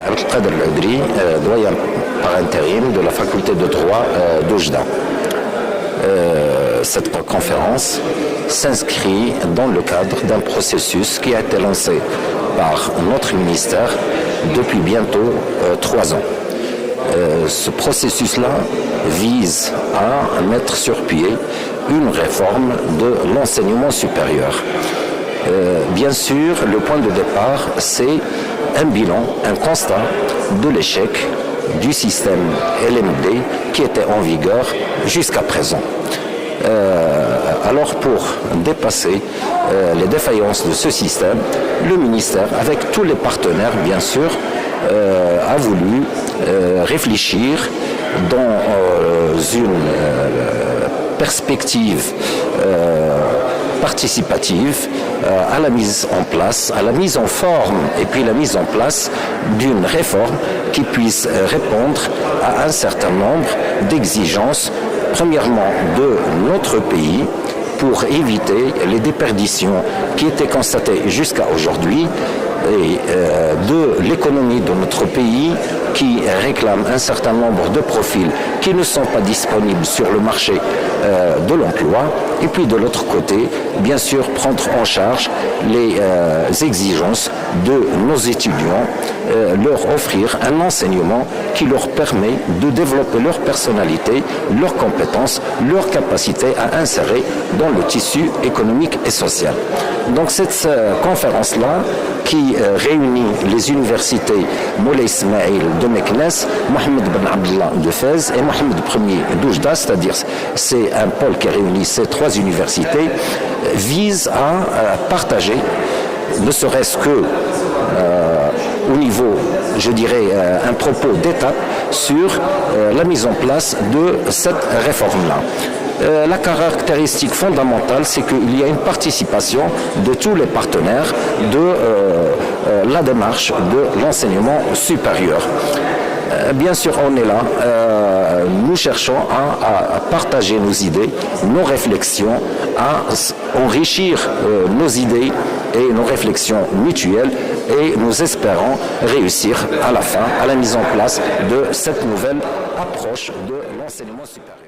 Abdelkader Al-Oudri, doyen par intérim de la faculté de droit d'Oujda. Cette conférence s'inscrit dans le cadre d'un processus qui a été lancé par notre ministère depuis bientôt 3 ans. Ce processus-là vise à mettre sur pied une réforme de l'enseignement supérieur. Bien sûr, le point de départ, c'est un bilan, un constat de l'échec du système LMD qui était en vigueur jusqu'à présent. Alors pour dépasser les défaillances de ce système, le ministère, avec tous les partenaires bien sûr, a voulu réfléchir dans une perspective participative à la mise en place, à la mise en forme et puis la mise en place d'une réforme qui puisse répondre à un certain nombre d'exigences, premièrement de notre pays, pour éviter les déperditions qui étaient constatées jusqu'à aujourd'hui et de l'économie de notre pays qui réclame un certain nombre de profils qui ne sont pas disponibles sur le marché de l'emploi, et puis de l'autre côté, bien sûr, prendre en charge les exigences de nos étudiants, leur offrir un enseignement qui leur permet de développer leur personnalité, leurs compétences, leur capacité à insérer dans le tissu économique et social. Donc cette conférence-là, qui réunit les universités Moulay Ismail de Meknès, Mohamed Ben Abdallah de Fès et Mohamed Ier d'Oujda, c'est-à-dire c'est un pôle qui réunit ces 3 universités, vise à partager, ne serait-ce que au niveau, je dirais, un propos d'étape sur la mise en place de cette réforme-là. La caractéristique fondamentale, c'est qu'il y a une participation de tous les partenaires de la démarche de l'enseignement supérieur. Bien sûr, on est là, nous cherchons à partager nos idées, nos réflexions, à enrichir nos idées et nos réflexions mutuelles, et nous espérons réussir à la fin à la mise en place de cette nouvelle approche de l'enseignement supérieur.